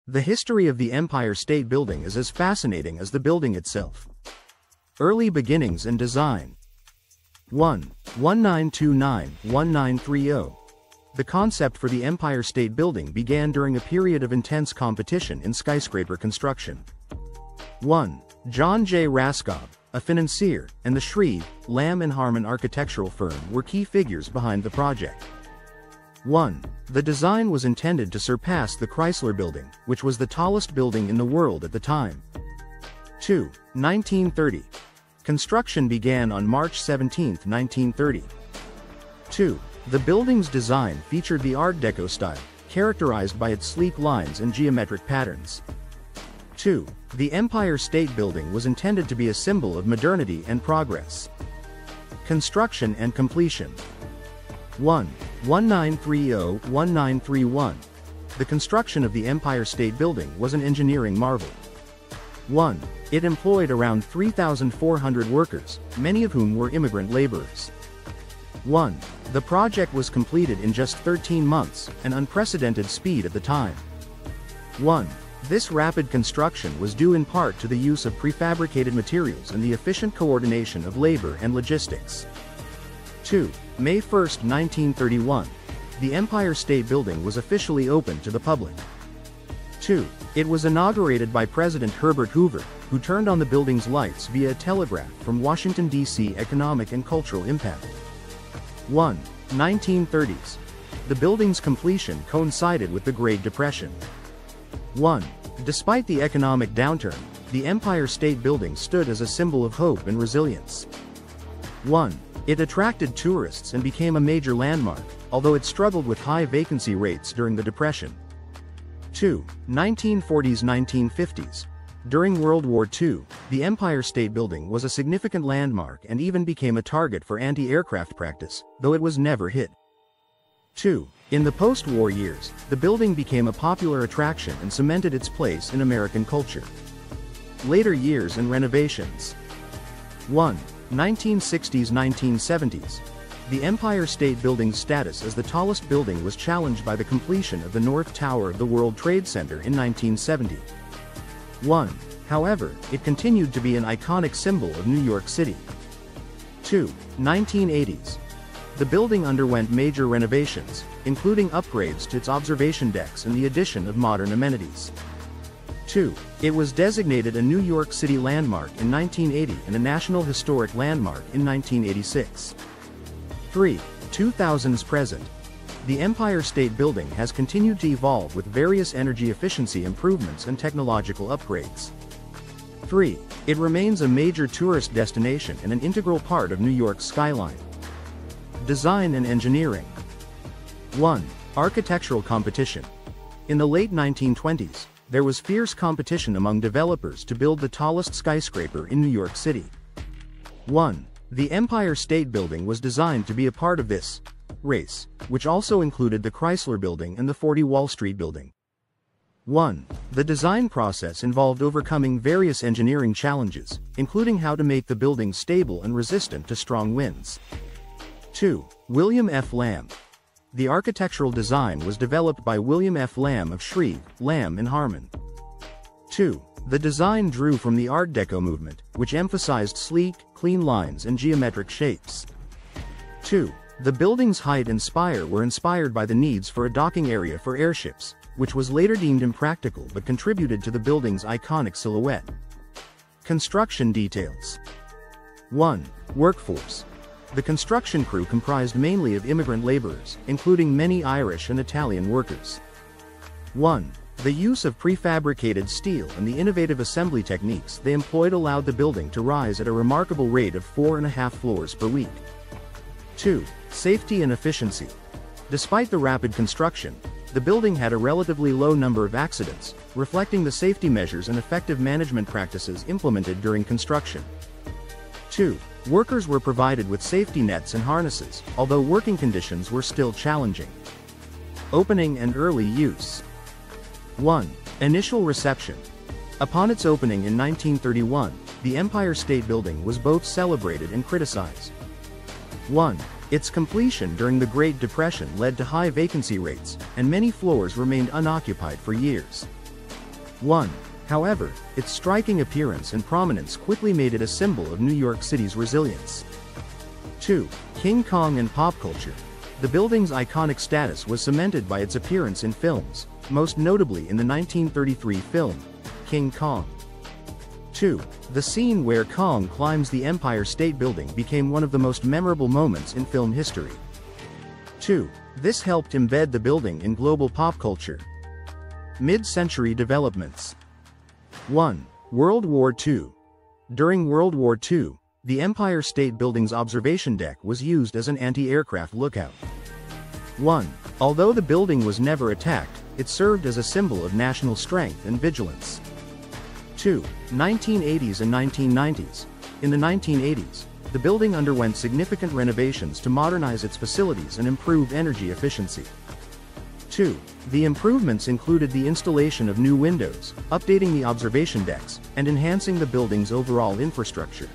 The history of the Empire State Building is as fascinating as the building itself. Early beginnings and design. 1. 1929-1930. The concept for the Empire State Building began during a period of intense competition in skyscraper construction. 1. John J. Raskob, a financier, and the Shreve, Lamb and Harmon architectural firm were key figures behind the project. 1. The design was intended to surpass the Chrysler Building, which was the tallest building in the world at the time. 2. 1930. Construction began on March 17, 1930. 2. The building's design featured the Art Deco style, characterized by its sleek lines and geometric patterns. 2. The Empire State Building was intended to be a symbol of modernity and progress. Construction and completion. 1. 1930-1931. The construction of the Empire State Building was an engineering marvel. 1. It employed around 3,400 workers, many of whom were immigrant laborers. 1. The project was completed in just 13 months, an unprecedented speed at the time. 1. This rapid construction was due in part to the use of prefabricated materials and the efficient coordination of labor and logistics. 2. May 1, 1931. The Empire State Building was officially opened to the public. 2. It was inaugurated by President Herbert Hoover, who turned on the building's lights via a telegraph from Washington, D.C. Economic and cultural impact. 1. 1930s. The building's completion coincided with the Great Depression. 1. Despite the economic downturn, the Empire State Building stood as a symbol of hope and resilience. 1. It attracted tourists and became a major landmark, although it struggled with high vacancy rates during the Depression. 2. 1940s-1950s. During World War II, the Empire State Building was a significant landmark and even became a target for anti-aircraft practice, though it was never hit. 2. In the post-war years, the building became a popular attraction and cemented its place in American culture. Later years and renovations. 1. 1960s-1970s. The Empire State Building's status as the tallest building was challenged by the completion of the North Tower of the World Trade Center in 1970. 1. However, it continued to be an iconic symbol of New York City. 2. 1980s. The building underwent major renovations, including upgrades to its observation decks and the addition of modern amenities. 2. It was designated a New York City landmark in 1980 and a National Historic Landmark in 1986. 3. 2000s present. The Empire State Building has continued to evolve with various energy efficiency improvements and technological upgrades. 3. It remains a major tourist destination and an integral part of New York's skyline. Design and engineering. 1. Architectural competition. In the late 1920s, there was fierce competition among developers to build the tallest skyscraper in New York City. 1. The Empire State Building was designed to be a part of this race, which also included the Chrysler Building and the 40 Wall Street Building. 1. The design process involved overcoming various engineering challenges, including how to make the building stable and resistant to strong winds. 2. William F. Lamb. The architectural design was developed by William F. Lamb of Shreve, Lamb and Harmon. 2. The design drew from the Art Deco movement, which emphasized sleek, clean lines and geometric shapes. 2. The building's height and spire were inspired by the needs for a docking area for airships, which was later deemed impractical but contributed to the building's iconic silhouette. Construction details. 1. Workforce. The construction crew comprised mainly of immigrant laborers, including many Irish and Italian workers. 1. The use of prefabricated steel and the innovative assembly techniques they employed allowed the building to rise at a remarkable rate of 4.5 floors per week. 2. Safety and efficiency. Despite the rapid construction, the building had a relatively low number of accidents, reflecting the safety measures and effective management practices implemented during construction. 2. Workers were provided with safety nets and harnesses, although working conditions were still challenging. Opening and early use. 1. Initial reception. Upon its opening in 1931, the Empire State Building was both celebrated and criticized. 1. Its completion during the Great Depression led to high vacancy rates, and many floors remained unoccupied for years. 1. However, its striking appearance and prominence quickly made it a symbol of New York City's resilience. 2. King Kong and pop culture. The building's iconic status was cemented by its appearance in films, most notably in the 1933 film, King Kong. 2. The scene where Kong climbs the Empire State Building became one of the most memorable moments in film history. 2. This helped embed the building in global pop culture. Mid-century developments. 1. World War II. During World War II, the Empire State Building's observation deck was used as an anti-aircraft lookout. 1. Although the building was never attacked, it served as a symbol of national strength and vigilance. 2. 1980s and 1990s. In the 1980s, the building underwent significant renovations to modernize its facilities and improve energy efficiency. 2. The improvements included the installation of new windows, updating the observation decks, and enhancing the building's overall infrastructure.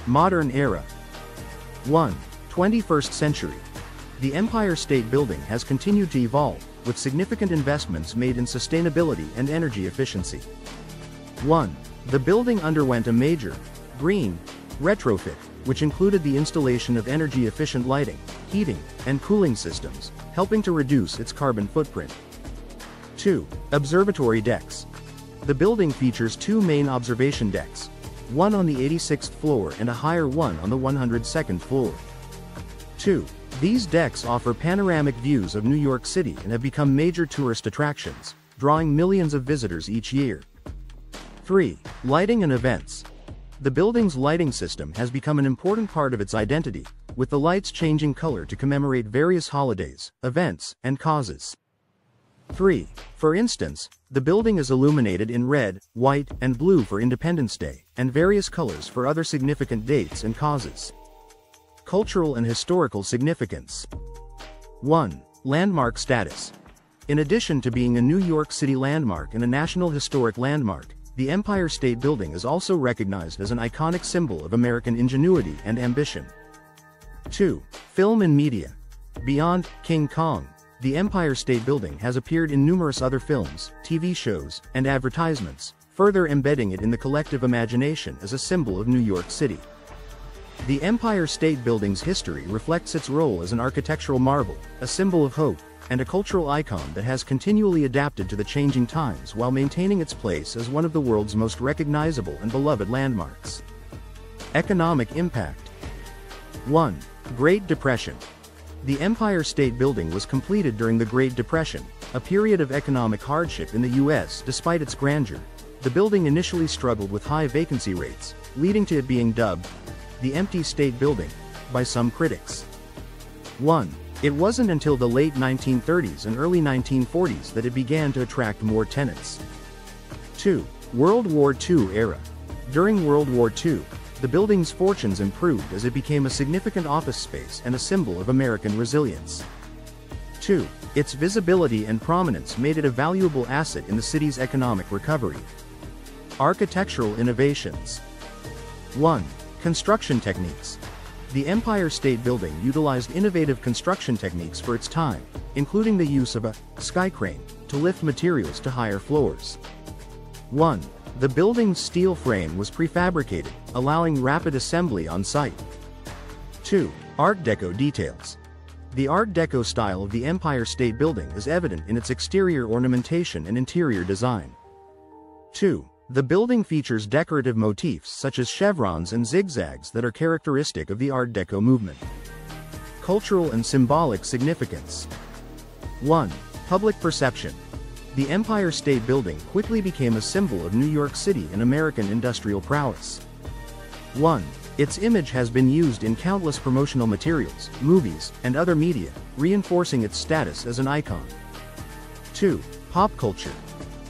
Modern era. 1. 21st century. The Empire State Building has continued to evolve, with significant investments made in sustainability and energy efficiency. 1. The building underwent a major, green, retrofit, which included the installation of energy-efficient lighting, heating, and cooling systems, helping to reduce its carbon footprint. 2. Observatory decks. The building features two main observation decks, one on the 86th floor and a higher one on the 102nd floor. 2. These decks offer panoramic views of New York City and have become major tourist attractions, drawing millions of visitors each year. 3. Lighting and events. The building's lighting system has become an important part of its identity, with the lights changing color to commemorate various holidays, events, and causes. 3. For instance, the building is illuminated in red, white, and blue for Independence Day, and various colors for other significant dates and causes. Cultural and historical significance. 1. Landmark status. In addition to being a New York City landmark and a National Historic Landmark, the Empire State Building is also recognized as an iconic symbol of American ingenuity and ambition. 2. Film and media. Beyond King Kong, the Empire State Building has appeared in numerous other films, TV shows, and advertisements, further embedding it in the collective imagination as a symbol of New York City. The Empire State Building's history reflects its role as an architectural marvel, a symbol of hope, and a cultural icon that has continually adapted to the changing times while maintaining its place as one of the world's most recognizable and beloved landmarks. Economic impact. 1. Great Depression. The Empire State Building was completed during the Great Depression, a period of economic hardship in the U.S. Despite its grandeur, the building initially struggled with high vacancy rates, leading to it being dubbed the Empty State Building by some critics. 1. It wasn't until the late 1930s and early 1940s that it began to attract more tenants. 2. World War II era. During World War II, the building's fortunes improved as it became a significant office space and a symbol of American resilience. 2. Its visibility and prominence made it a valuable asset in the city's economic recovery. Architectural innovations. 1. Construction techniques. The Empire State Building utilized innovative construction techniques for its time, including the use of a sky crane to lift materials to higher floors. 1. The building's steel frame was prefabricated, allowing rapid assembly on site. 2. Art Deco details. The Art Deco style of the Empire State Building is evident in its exterior ornamentation and interior design. 2. The building features decorative motifs such as chevrons and zigzags that are characteristic of the Art Deco movement. Cultural and symbolic significance. 1. Public perception. The Empire State Building quickly became a symbol of New York City and American industrial prowess. 1. Its image has been used in countless promotional materials, movies, and other media, reinforcing its status as an icon. 2. Pop culture.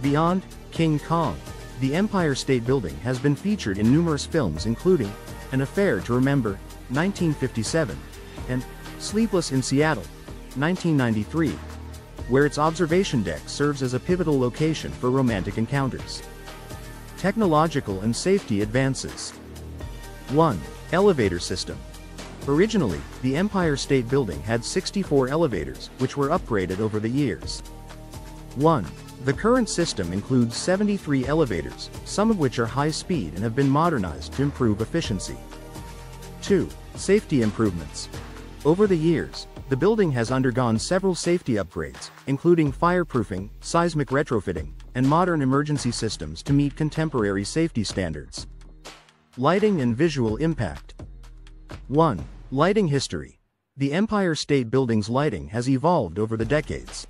Beyond King Kong, the Empire State Building has been featured in numerous films including An Affair to Remember, 1957, and Sleepless in Seattle, 1993, where its observation deck serves as a pivotal location for romantic encounters. Technological and safety advances. 1. Elevator system. Originally, the Empire State Building had 64 elevators, which were upgraded over the years. 1. The current system includes 73 elevators, some of which are high-speed and have been modernized to improve efficiency. 2. Safety improvements. Over the years, the building has undergone several safety upgrades, including fireproofing, seismic retrofitting, and modern emergency systems to meet contemporary safety standards. Lighting and visual impact. 1. Lighting history. The Empire State Building's lighting has evolved over the decades.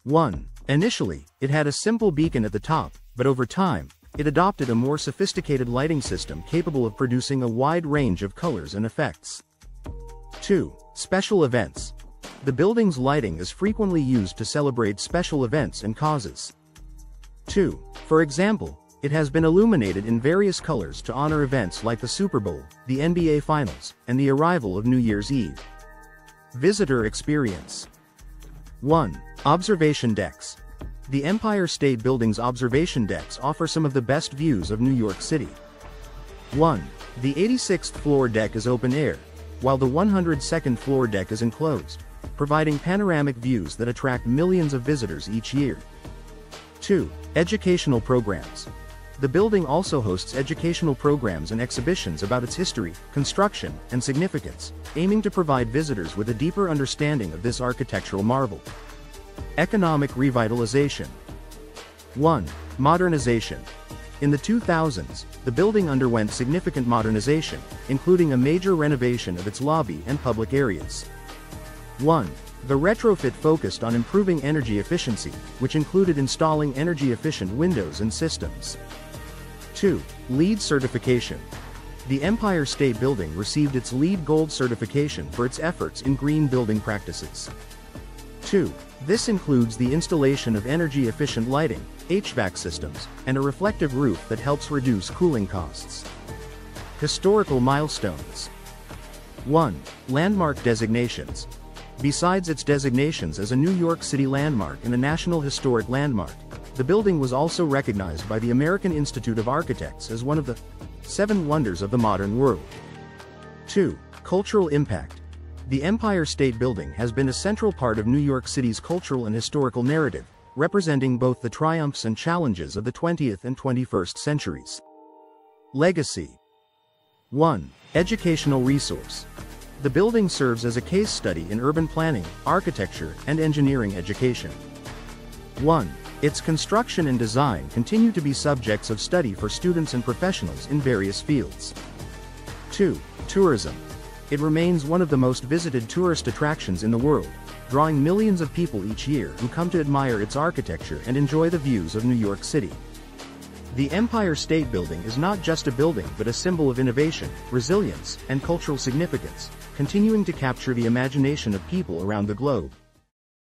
1. Initially, it had a simple beacon at the top, but over time, it adopted a more sophisticated lighting system capable of producing a wide range of colors and effects. 2. Special events. The building's lighting is frequently used to celebrate special events and causes. 2. For example, it has been illuminated in various colors to honor events like the Super Bowl, the NBA Finals, and the arrival of New Year's Eve. Visitor experience. 1. Observation decks. The Empire State Building's observation decks offer some of the best views of New York City. 1. The 86th floor deck is open air, while the 102nd floor deck is enclosed, providing panoramic views that attract millions of visitors each year. 2. Educational programs. The building also hosts educational programs and exhibitions about its history, construction, and significance, aiming to provide visitors with a deeper understanding of this architectural marvel. Economic revitalization. 1. Modernization. In the 2000s, the building underwent significant modernization, including a major renovation of its lobby and public areas. 1. The retrofit focused on improving energy efficiency, which included installing energy-efficient windows and systems. 2. LEED certification. The Empire State Building received its LEED Gold certification for its efforts in green building practices. 2. This includes the installation of energy-efficient lighting, HVAC systems, and a reflective roof that helps reduce cooling costs. Historical milestones. 1. Landmark designations. Besides its designations as a New York City landmark and a National Historic Landmark, the building was also recognized by the American Institute of Architects as one of the 7 wonders of the modern world. 2. Cultural impact. The Empire State Building has been a central part of New York City's cultural and historical narrative, representing both the triumphs and challenges of the 20th and 21st centuries. Legacy. 1. Educational resource. The building serves as a case study in urban planning, architecture, and engineering education. 1. Its construction and design continue to be subjects of study for students and professionals in various fields. 2. Tourism. It remains one of the most visited tourist attractions in the world, drawing millions of people each year who come to admire its architecture and enjoy the views of New York City. The Empire State Building is not just a building but a symbol of innovation, resilience, and cultural significance, continuing to capture the imagination of people around the globe.